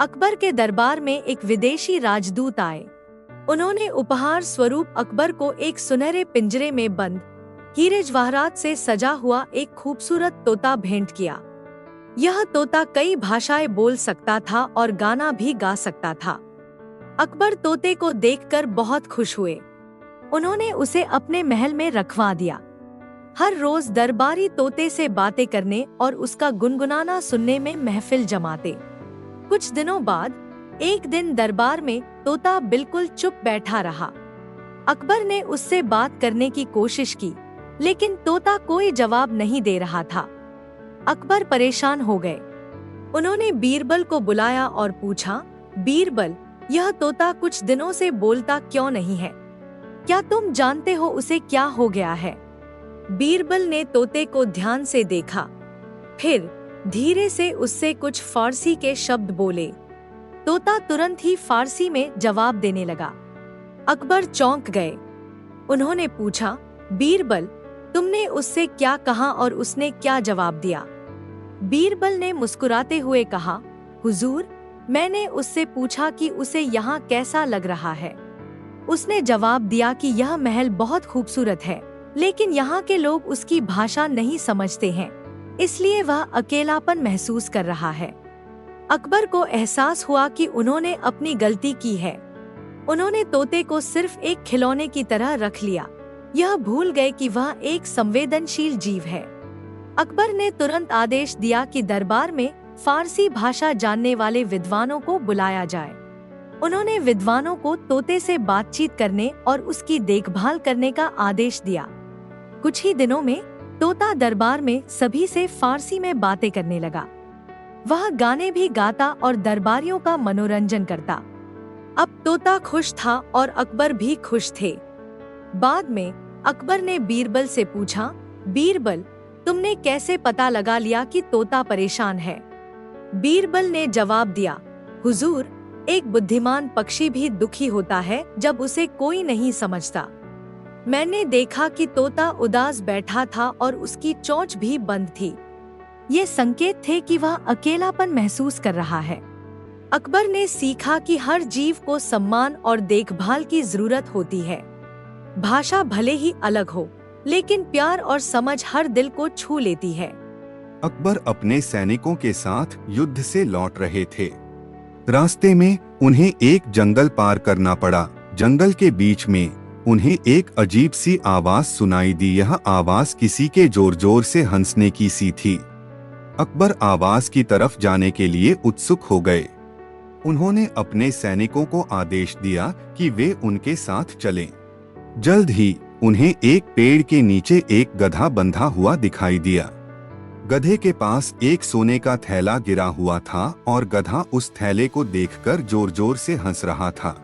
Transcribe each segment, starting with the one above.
अकबर के दरबार में एक विदेशी राजदूत आए। उन्होंने उपहार स्वरूप अकबर को एक सुनहरे पिंजरे में बंद हीरे जवाहरात से सजा हुआ एक खूबसूरत तोता भेंट किया। यह तोता कई भाषाएं बोल सकता था और गाना भी गा सकता था। अकबर तोते को देखकर बहुत खुश हुए। उन्होंने उसे अपने महल में रखवा दिया। हर रोज दरबारी तोते से बातें करने और उसका गुनगुनाना सुनने में महफिल जमाते। कुछ दिनों बाद एक दिन दरबार में तोता बिल्कुल चुप बैठा रहा। अकबर ने उससे बात करने की कोशिश की, लेकिन तोता कोई जवाब नहीं दे रहा था। अकबर परेशान हो गए। उन्होंने बीरबल को बुलाया और पूछा, बीरबल, यह तोता कुछ दिनों से बोलता क्यों नहीं है? क्या तुम जानते हो उसे क्या हो गया है? बीरबल ने तोते को ध्यान से देखा, फिर धीरे से उससे कुछ फारसी के शब्द बोले। तोता तुरंत ही फारसी में जवाब देने लगा। अकबर चौंक गए। उन्होंने पूछा, बीरबल, तुमने उससे क्या कहा और उसने क्या जवाब दिया? बीरबल ने मुस्कुराते हुए कहा, हुजूर, मैंने उससे पूछा कि उसे यहाँ कैसा लग रहा है। उसने जवाब दिया कि यह महल बहुत खूबसूरत है, लेकिन यहाँ के लोग उसकी भाषा नहीं समझते हैं, इसलिए वह अकेलापन महसूस कर रहा है। अकबर को एहसास हुआ कि उन्होंने अपनी गलती की है। उन्होंने तोते को सिर्फ एक खिलौने की तरह रख लिया। यह भूल गए कि वह एक संवेदनशील जीव है। अकबर ने तुरंत आदेश दिया कि दरबार में फारसी भाषा जानने वाले विद्वानों को बुलाया जाए। उन्होंने विद्वानों को तोते से बातचीत करने और उसकी देखभाल करने का आदेश दिया। कुछ ही दिनों में तोता दरबार में सभी से फारसी में बातें करने लगा। वह गाने भी गाता और दरबारियों का मनोरंजन करता। अब तोता खुश था और अकबर भी खुश थे। बाद में अकबर ने बीरबल से पूछा, बीरबल, तुमने कैसे पता लगा लिया कि तोता परेशान है? बीरबल ने जवाब दिया, हुजूर, एक बुद्धिमान पक्षी भी दुखी होता है जब उसे कोई नहीं समझता। मैंने देखा कि तोता उदास बैठा था और उसकी चोंच भी बंद थी। ये संकेत थे कि वह अकेलापन महसूस कर रहा है। अकबर ने सीखा कि हर जीव को सम्मान और देखभाल की जरूरत होती है। भाषा भले ही अलग हो, लेकिन प्यार और समझ हर दिल को छू लेती है। अकबर अपने सैनिकों के साथ युद्ध से लौट रहे थे। रास्ते में उन्हें एक जंगल पार करना पड़ा। जंगल के बीच में उन्हें एक अजीब सी आवाज सुनाई दी। यह आवाज किसी के जोर जोर से हंसने की सी थी। अकबर आवाज की तरफ जाने के लिए उत्सुक हो गए। उन्होंने अपने सैनिकों को आदेश दिया कि वे उनके साथ चलें। जल्द ही उन्हें एक पेड़ के नीचे एक गधा बंधा हुआ दिखाई दिया। गधे के पास एक सोने का थैला गिरा हुआ था और गधा उस थैले को देखकर जोर जोर से हंस रहा था।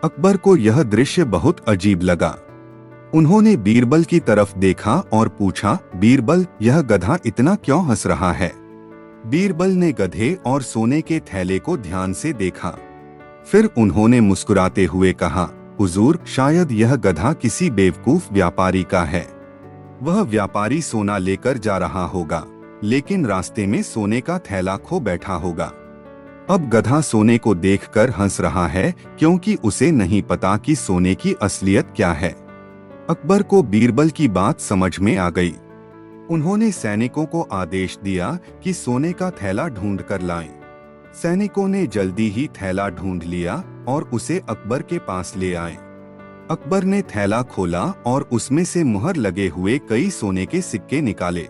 अकबर को यह दृश्य बहुत अजीब लगा। उन्होंने बीरबल की तरफ देखा और पूछा, बीरबल, यह गधा इतना क्यों हंस रहा है? बीरबल ने गधे और सोने के थैले को ध्यान से देखा। फिर उन्होंने मुस्कुराते हुए कहा, हुजूर, शायद यह गधा किसी बेवकूफ व्यापारी का है। वह व्यापारी सोना लेकर जा रहा होगा, लेकिन रास्ते में सोने का थैला खो बैठा होगा। अब गधा सोने को देखकर हंस रहा है क्योंकि उसे नहीं पता कि सोने की असलियत क्या है। अकबर को बीरबल की बात समझ में आ गई। उन्होंने सैनिकों को आदेश दिया कि सोने का थैला ढूंढ कर लाएं। सैनिकों ने जल्दी ही थैला ढूंढ लिया और उसे अकबर के पास ले आए। अकबर ने थैला खोला और उसमें से मुहर लगे हुए कई सोने के सिक्के निकाले।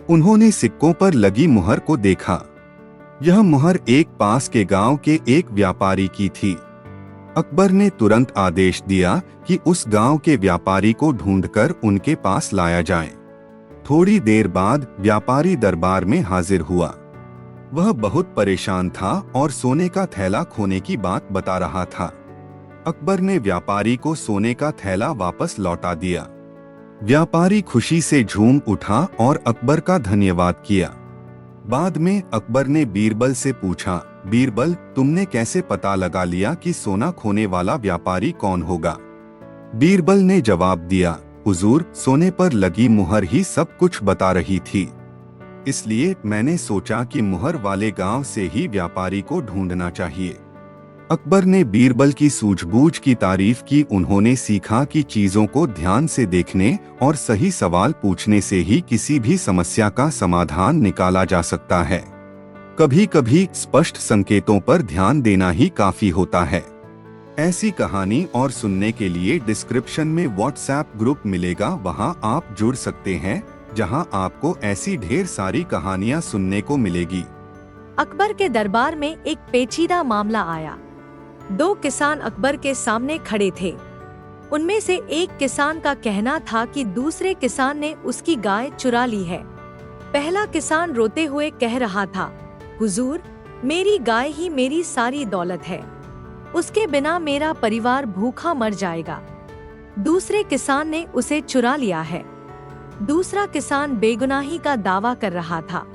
उन्होंने सिक्कों पर लगी मुहर को देखा। यह मुहर एक पास के गांव के एक व्यापारी की थी। अकबर ने तुरंत आदेश दिया कि उस गांव के व्यापारी को ढूंढकर उनके पास लाया जाए। थोड़ी देर बाद व्यापारी दरबार में हाजिर हुआ। वह बहुत परेशान था और सोने का थैला खोने की बात बता रहा था। अकबर ने व्यापारी को सोने का थैला वापस लौटा दिया। व्यापारी खुशी से झूम उठा और अकबर का धन्यवाद किया। बाद में अकबर ने बीरबल से पूछा, बीरबल, तुमने कैसे पता लगा लिया कि सोना खोने वाला व्यापारी कौन होगा? बीरबल ने जवाब दिया, हुजूर, सोने पर लगी मुहर ही सब कुछ बता रही थी। इसलिए मैंने सोचा कि मुहर वाले गांव से ही व्यापारी को ढूंढना चाहिए। अकबर ने बीरबल की सूझबूझ की तारीफ की। उन्होंने सीखा कि चीजों को ध्यान से देखने और सही सवाल पूछने से ही किसी भी समस्या का समाधान निकाला जा सकता है। कभी कभी स्पष्ट संकेतों पर ध्यान देना ही काफी होता है। ऐसी कहानी और सुनने के लिए डिस्क्रिप्शन में व्हाट्सएप ग्रुप मिलेगा, वहां आप जुड़ सकते हैं, जहां आपको ऐसी ढेर सारी कहानियां सुनने को मिलेगी। अकबर के दरबार में एक पेचीदा मामला आया। 2 किसान अकबर के सामने खड़े थे। उनमें से एक किसान का कहना था कि दूसरे किसान ने उसकी गाय चुरा ली है। पहला किसान रोते हुए कह रहा था, हुजूर, मेरी गाय ही मेरी सारी दौलत है, उसके बिना मेरा परिवार भूखा मर जाएगा। दूसरे किसान ने उसे चुरा लिया है। दूसरा किसान बेगुनाही का दावा कर रहा था।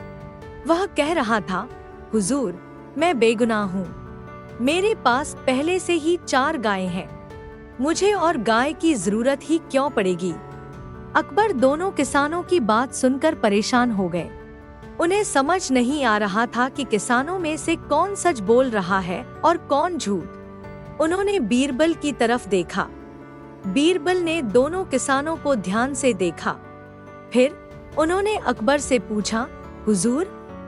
वह कह रहा था, हुजूर, मैं बेगुनाह हूँ, मेरे पास पहले से ही 4 गायें हैं, मुझे और गाय की जरूरत ही क्यों पड़ेगी। अकबर दोनों किसानों की बात सुनकर परेशान हो गए। उन्हें समझ नहीं आ रहा था कि किसानों में से कौन सच बोल रहा है और कौन झूठ। उन्होंने बीरबल की तरफ देखा। बीरबल ने दोनों किसानों को ध्यान से देखा। फिर उन्होंने अकबर से पूछा, हुजूर,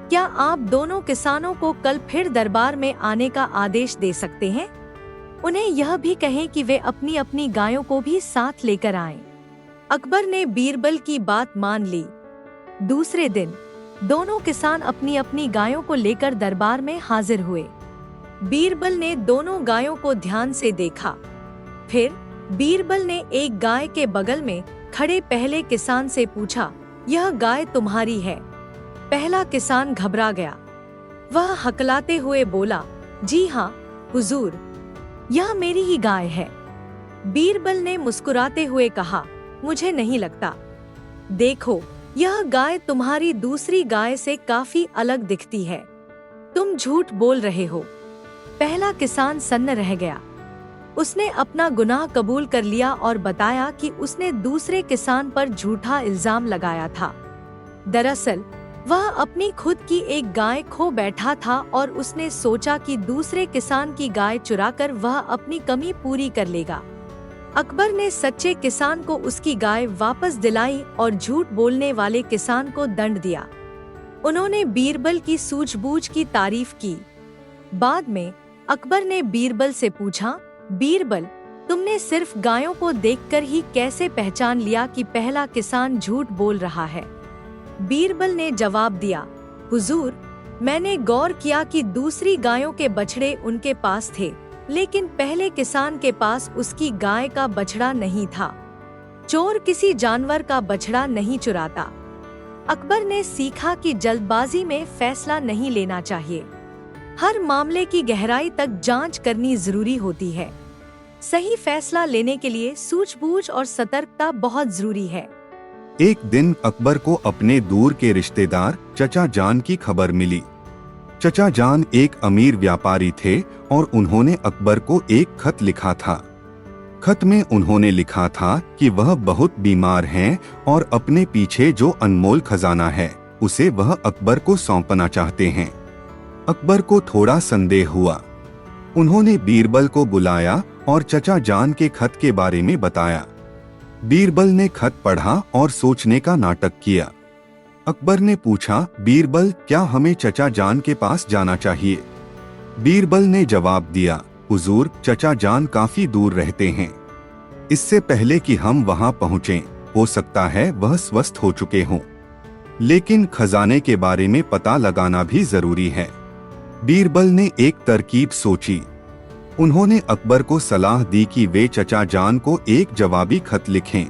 क्या आप दोनों किसानों को कल फिर दरबार में आने का आदेश दे सकते हैं? उन्हें यह भी कहें कि वे अपनी अपनी गायों को भी साथ लेकर आएं। अकबर ने बीरबल की बात मान ली। दूसरे दिन दोनों किसान अपनी अपनी गायों को लेकर दरबार में हाजिर हुए। बीरबल ने दोनों गायों को ध्यान से देखा। फिर बीरबल ने एक गाय के बगल में खड़े पहले किसान से पूछा, यह गाय तुम्हारी है? पहला किसान घबरा गया। वह हकलाते हुए बोला, जी हाँ हुजूर, यह मेरी ही गाय है। बीरबल ने मुस्कुराते हुए कहा, मुझे नहीं लगता। देखो, यह गाय तुम्हारी दूसरी गाय से काफी अलग दिखती है, तुम झूठ बोल रहे हो। पहला किसान सन्न रह गया। उसने अपना गुनाह कबूल कर लिया और बताया कि उसने दूसरे किसान पर झूठा इल्जाम लगाया था। दरअसल वह अपनी खुद की एक गाय खो बैठा था और उसने सोचा कि दूसरे किसान की गाय चुराकर वह अपनी कमी पूरी कर लेगा। अकबर ने सच्चे किसान को उसकी गाय वापस दिलाई और झूठ बोलने वाले किसान को दंड दिया। उन्होंने बीरबल की सूझबूझ की तारीफ की। बाद में अकबर ने बीरबल से पूछा, बीरबल, तुमने सिर्फ गायों को देखकर ही कैसे पहचान लिया कि पहला किसान झूठ बोल रहा है? बीरबल ने जवाब दिया, हुजूर, मैंने गौर किया कि दूसरी गायों के बछड़े उनके पास थे, लेकिन पहले किसान के पास उसकी गाय का बछड़ा नहीं था। चोर किसी जानवर का बछड़ा नहीं चुराता। अकबर ने सीखा कि जल्दबाजी में फैसला नहीं लेना चाहिए। हर मामले की गहराई तक जांच करनी जरूरी होती है। सही फैसला लेने के लिए सूझबूझ और सतर्कता बहुत जरूरी है। एक दिन अकबर को अपने दूर के रिश्तेदार चचा जान की खबर मिली। चचा जान एक अमीर व्यापारी थे और उन्होंने अकबर को एक खत लिखा था। खत में उन्होंने लिखा था कि वह बहुत बीमार हैं और अपने पीछे जो अनमोल खजाना है उसे वह अकबर को सौंपना चाहते हैं। अकबर को थोड़ा संदेह हुआ। उन्होंने बीरबल को बुलाया और चचा जान के खत के बारे में बताया। बीरबल ने खत पढ़ा और सोचने का नाटक किया। अकबर ने पूछा, बीरबल, क्या हमें चचा जान के पास जाना चाहिए? बीरबल ने जवाब दिया, हुजूर, चचा जान काफी दूर रहते हैं। इससे पहले कि हम वहां पहुंचें, हो सकता है वह स्वस्थ हो चुके हों। लेकिन खजाने के बारे में पता लगाना भी जरूरी है। बीरबल ने एक तरकीब सोची। उन्होंने अकबर को सलाह दी कि वे चचा जान को एक जवाबी खत लिखें।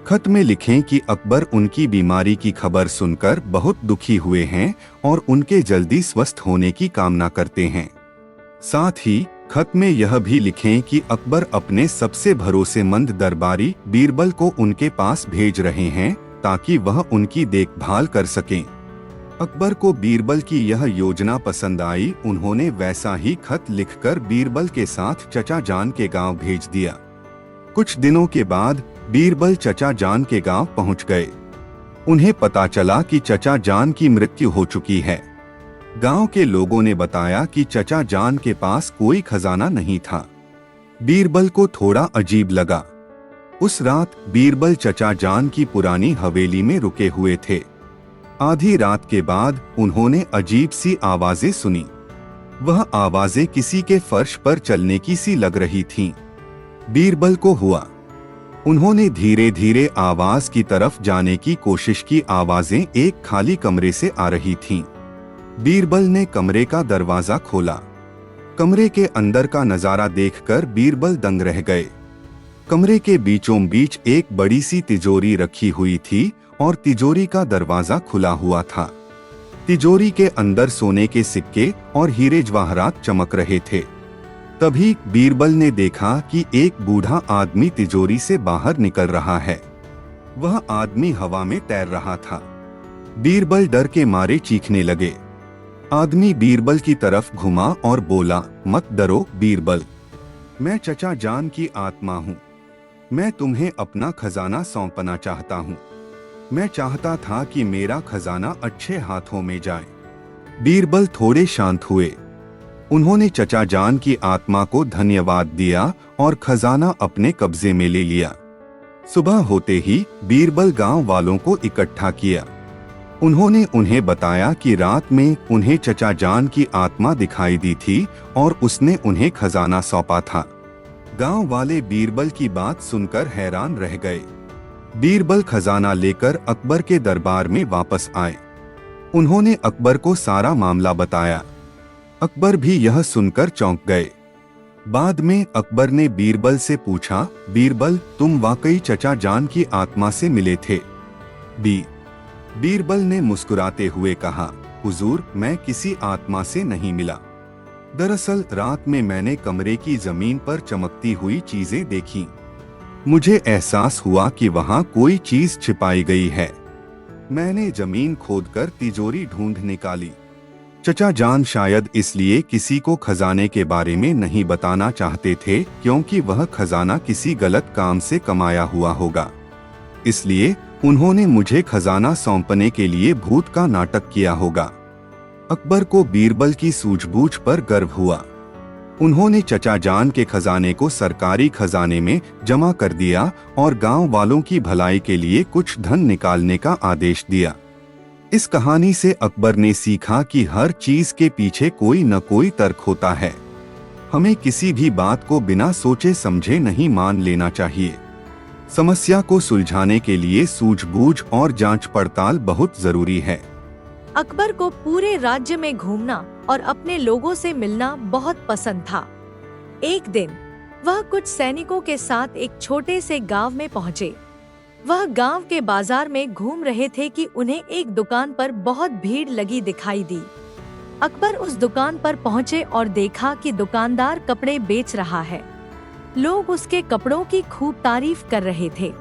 खत में लिखें कि अकबर उनकी बीमारी की खबर सुनकर बहुत दुखी हुए हैं और उनके जल्दी स्वस्थ होने की कामना करते हैं। साथ ही खत में यह भी लिखें कि अकबर अपने सबसे भरोसेमंद दरबारी बीरबल को उनके पास भेज रहे हैं ताकि वह उनकी देखभाल कर सकें। अकबर को बीरबल की यह योजना पसंद आई। उन्होंने वैसा ही खत लिखकर बीरबल के साथ चचा जान के गांव भेज दिया। कुछ दिनों के बाद बीरबल चचा जान के गांव पहुंच गए। उन्हें पता चला कि चचा जान की मृत्यु हो चुकी है। गांव के लोगों ने बताया कि चचा जान के पास कोई खजाना नहीं था। बीरबल को थोड़ा अजीब लगा। उस रात बीरबल चचा जान की पुरानी हवेली में रुके हुए थे। आधी रात के बाद उन्होंने अजीब सी आवाजें सुनी। वह आवाजें किसी के फर्श पर चलने की सी लग रही थीं। बीरबल को हुआ। उन्होंने धीरे धीरे आवाज की तरफ जाने की कोशिश की। आवाजें एक खाली कमरे से आ रही थीं। बीरबल ने कमरे का दरवाजा खोला। कमरे के अंदर का नजारा देखकर बीरबल दंग रह गए। कमरे के बीचों बीच एक बड़ी सी तिजोरी रखी हुई थी और तिजोरी का दरवाजा खुला हुआ था। तिजोरी के अंदर सोने के सिक्के और हीरे जवाहरात चमक रहे थे। तभी बीरबल ने देखा कि एक बूढ़ा आदमी तिजोरी से बाहर निकल रहा है। वह आदमी हवा में तैर रहा था। बीरबल डर के मारे चीखने लगे। आदमी बीरबल की तरफ घुमा और बोला, मत डरो बीरबल, मैं चचा जान की आत्मा हूँ। मैं तुम्हें अपना खजाना सौंपना चाहता हूँ। मैं चाहता था कि मेरा खजाना अच्छे हाथों में जाए। बीरबल थोड़े शांत हुए। उन्होंने चचा जान की आत्मा को धन्यवाद दिया और खजाना अपने कब्जे में ले लिया। सुबह होते ही बीरबल गांव वालों को इकट्ठा किया। उन्होंने उन्हें बताया कि रात में उन्हें चचा जान की आत्मा दिखाई दी थी और उसने उन्हें खजाना सौंपा था। गांव वाले बीरबल की बात सुनकर हैरान रह गए। बीरबल खजाना लेकर अकबर के दरबार में वापस आए। उन्होंने अकबर को सारा मामला बताया। अकबर भी यह सुनकर चौंक गए। बाद में अकबर ने बीरबल से पूछा, बीरबल, तुम वाकई चचा जान की आत्मा से मिले थे? बीरबल ने मुस्कुराते हुए कहा, हुजूर, मैं किसी आत्मा से नहीं मिला। दरअसल रात में मैंने कमरे की जमीन पर चमकती हुई चीजें देखी। मुझे एहसास हुआ कि वहां कोई चीज छिपाई गई है। मैंने जमीन खोदकर तिजोरी ढूंढ निकाली। चचा जान शायद इसलिए किसी को खजाने के बारे में नहीं बताना चाहते थे क्योंकि वह खजाना किसी गलत काम से कमाया हुआ होगा। इसलिए उन्होंने मुझे खजाना सौंपने के लिए भूत का नाटक किया होगा। अकबर को बीरबल की सूझबूझ पर गर्व हुआ। उन्होंने चचा जान के खजाने को सरकारी खजाने में जमा कर दिया और गांव वालों की भलाई के लिए कुछ धन निकालने का आदेश दिया। इस कहानी से अकबर ने सीखा कि हर चीज के पीछे कोई न कोई तर्क होता है। हमें किसी भी बात को बिना सोचे समझे नहीं मान लेना चाहिए। समस्या को सुलझाने के लिए सूझबूझ और जांच पड़ताल बहुत जरूरी है। अकबर को पूरे राज्य में घूमना और अपने लोगों से मिलना बहुत पसंद था। एक दिन वह कुछ सैनिकों के साथ एक छोटे से गांव में पहुंचे। वह गांव के बाजार में घूम रहे थे कि उन्हें एक दुकान पर बहुत भीड़ लगी दिखाई दी। अकबर उस दुकान पर पहुंचे और देखा कि दुकानदार कपड़े बेच रहा है। लोग उसके कपड़ों की खूब तारीफ कर रहे थे।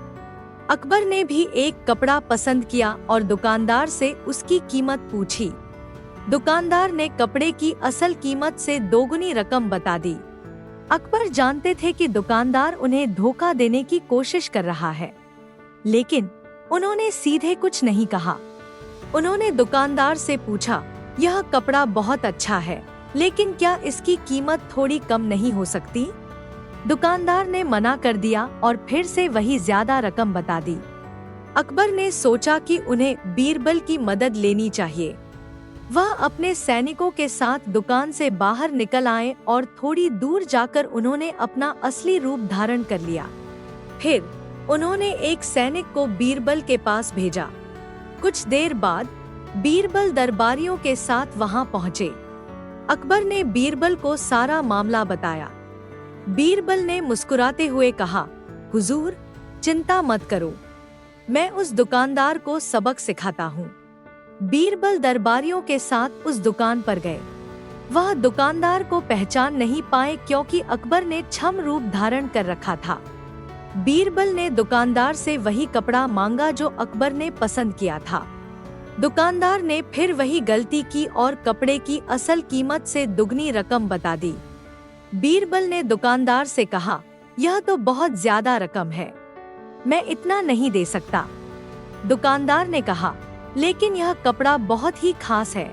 अकबर ने भी एक कपड़ा पसंद किया और दुकानदार से उसकी कीमत पूछी। दुकानदार ने कपड़े की असल कीमत से दोगुनी रकम बता दी। अकबर जानते थे कि दुकानदार उन्हें धोखा देने की कोशिश कर रहा है, लेकिन उन्होंने सीधे कुछ नहीं कहा। उन्होंने दुकानदार से पूछा, यह कपड़ा बहुत अच्छा है, लेकिन क्या इसकी कीमत थोड़ी कम नहीं हो सकती? दुकानदार ने मना कर दिया और फिर से वही ज्यादा रकम बता दी। अकबर ने सोचा कि उन्हें बीरबल की मदद लेनी चाहिए। वह अपने सैनिकों के साथ दुकान से बाहर निकल आए और थोड़ी दूर जाकर उन्होंने अपना असली रूप धारण कर लिया। फिर उन्होंने एक सैनिक को बीरबल के पास भेजा। कुछ देर बाद बीरबल दरबारियों के साथ वहां पहुंचे। अकबर ने बीरबल को सारा मामला बताया। बीरबल ने मुस्कुराते हुए कहा, हुजूर, चिंता मत करो, मैं उस दुकानदार को सबक सिखाता हूँ। बीरबल दरबारियों के साथ उस दुकान पर गए। वह दुकानदार को पहचान नहीं पाए क्योंकि अकबर ने छम रूप धारण कर रखा था। बीरबल ने दुकानदार से वही कपड़ा मांगा जो अकबर ने पसंद किया था। दुकानदार ने फिर वही गलती की और कपड़े की असल कीमत से दुगनी रकम बता दी। बीरबल ने दुकानदार से कहा, यह तो बहुत ज्यादा रकम है, मैं इतना नहीं दे सकता। दुकानदार ने कहा, लेकिन यह कपड़ा बहुत ही खास है,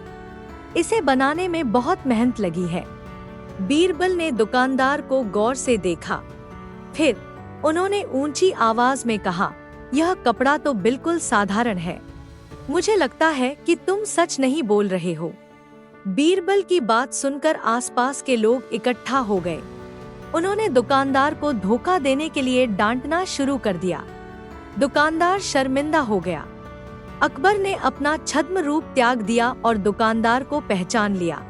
इसे बनाने में बहुत मेहनत लगी है। बीरबल ने दुकानदार को गौर से देखा, फिर उन्होंने ऊंची आवाज में कहा, यह कपड़ा तो बिल्कुल साधारण है, मुझे लगता है कि तुम सच नहीं बोल रहे हो। बीरबल की बात सुनकर आसपास के लोग इकट्ठा हो गए। उन्होंने दुकानदार को धोखा देने के लिए डांटना शुरू कर दिया। दुकानदार शर्मिंदा हो गया। अकबर ने अपना छद्म रूप त्याग दिया और दुकानदार को पहचान लिया।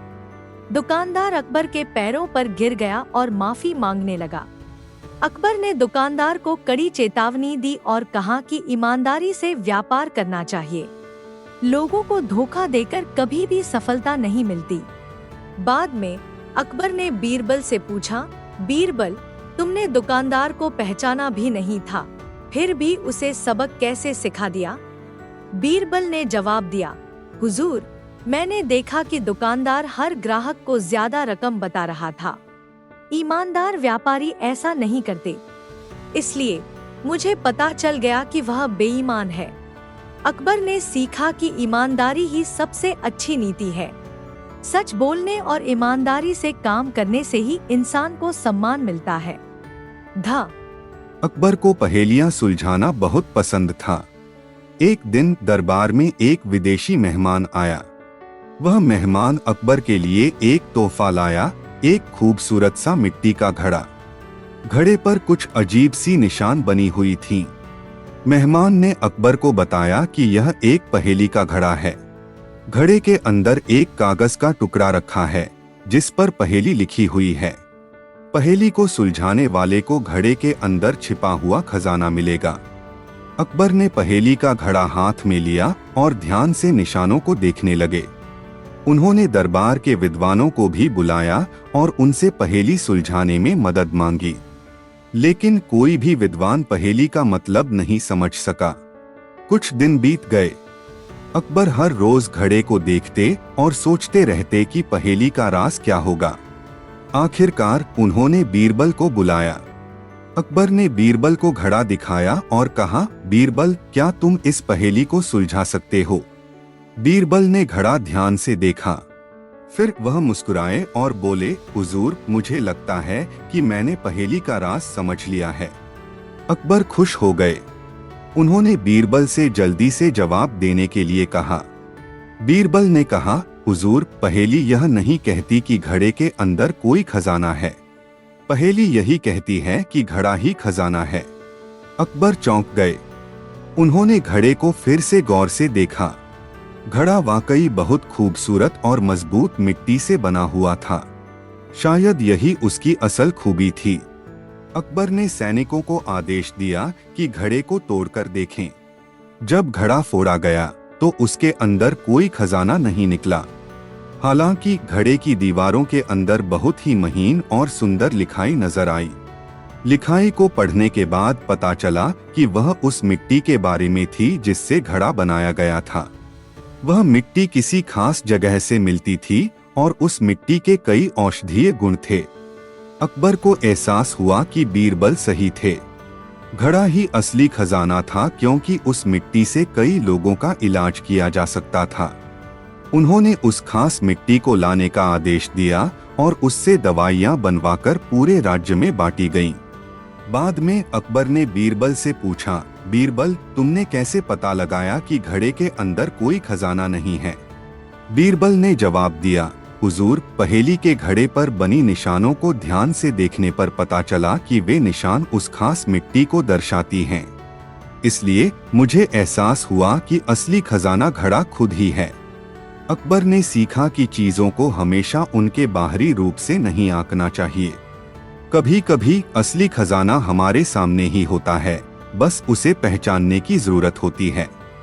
दुकानदार अकबर के पैरों पर गिर गया और माफी मांगने लगा। अकबर ने दुकानदार को कड़ी चेतावनी दी और कहा कि ईमानदारी से व्यापार करना चाहिए, लोगों को धोखा देकर कभी भी सफलता नहीं मिलती। बाद में अकबर ने बीरबल से पूछा, बीरबल, तुमने दुकानदार को पहचाना भी नहीं था, फिर भी उसे सबक कैसे सिखा दिया? बीरबल ने जवाब दिया, हुजूर, मैंने देखा कि दुकानदार हर ग्राहक को ज्यादा रकम बता रहा था। ईमानदार व्यापारी ऐसा नहीं करते, इसलिए मुझे पता चल गया कि वह बेईमान है। अकबर ने सीखा कि ईमानदारी ही सबसे अच्छी नीति है। सच बोलने और ईमानदारी से काम करने से ही इंसान को सम्मान मिलता है। अकबर को पहेलियां सुलझाना बहुत पसंद था। एक दिन दरबार में एक विदेशी मेहमान आया। वह मेहमान अकबर के लिए एक तोहफा लाया, एक खूबसूरत सा मिट्टी का घड़ा। घड़े पर कुछ अजीब सी निशान बनी हुई थीं। मेहमान ने अकबर को बताया कि यह एक पहेली का घड़ा है। घड़े के अंदर एक कागज का टुकड़ा रखा है, जिस पर पहेली लिखी हुई है। पहेली को सुलझाने वाले को घड़े के अंदर छिपा हुआ खजाना मिलेगा। अकबर ने पहेली का घड़ा हाथ में लिया और ध्यान से निशानों को देखने लगे। उन्होंने दरबार के विद्वानों को भी बुलाया और उनसे पहेली सुलझाने में मदद मांगी, लेकिन कोई भी विद्वान पहेली का मतलब नहीं समझ सका। कुछ दिन बीत गए। अकबर हर रोज घड़े को देखते और सोचते रहते कि पहेली का राज क्या होगा। आखिरकार उन्होंने बीरबल को बुलाया। अकबर ने बीरबल को घड़ा दिखाया और कहा, बीरबल, क्या तुम इस पहेली को सुलझा सकते हो? बीरबल ने घड़ा ध्यान से देखा, फिर वह मुस्कुराए और बोले, हुजूर, मुझे लगता है कि मैंने पहेली का राज समझ लिया है। अकबर खुश हो गए। उन्होंने बीरबल से जल्दी से जवाब देने के लिए कहा। बीरबल ने कहा, हुजूर, पहेली यह नहीं कहती कि घड़े के अंदर कोई खजाना है। पहेली यही कहती है कि घड़ा ही खजाना है। अकबर चौंक गए। उन्होंने घड़े को फिर से गौर से देखा। घड़ा वाकई बहुत खूबसूरत और मजबूत मिट्टी से बना हुआ था। शायद यही उसकी असल खूबी थी। अकबर ने सैनिकों को आदेश दिया कि घड़े को तोड़कर देखें। जब घड़ा फोड़ा गया तो उसके अंदर कोई खजाना नहीं निकला। हालांकि घड़े की दीवारों के अंदर बहुत ही महीन और सुंदर लिखाई नजर आई। लिखाई को पढ़ने के बाद पता चला कि वह उस मिट्टी के बारे में थी जिससे घड़ा बनाया गया था। वह मिट्टी किसी खास जगह से मिलती थी और उस मिट्टी के कई औषधीय गुण थे। अकबर को एहसास हुआ कि बीरबल सही थे। घड़ा ही असली खजाना था, क्योंकि उस मिट्टी से कई लोगों का इलाज किया जा सकता था। उन्होंने उस खास मिट्टी को लाने का आदेश दिया और उससे दवाइयां बनवाकर पूरे राज्य में बांटी गईं। बाद में अकबर ने बीरबल से पूछा, बीरबल, तुमने कैसे पता लगाया कि घड़े के अंदर कोई खजाना नहीं है? बीरबल ने जवाब दिया, हुजूर, पहेली के घड़े पर बनी निशानों को ध्यान से देखने पर पता चला कि वे निशान उस खास मिट्टी को दर्शाती हैं। इसलिए मुझे एहसास हुआ कि असली खजाना घड़ा खुद ही है। अकबर ने सीखा कि चीजों को हमेशा उनके बाहरी रूप से नहीं आंकना चाहिए। कभी कभी असली खजाना हमारे सामने ही होता है, बस उसे पहचानने की जरूरत होती है।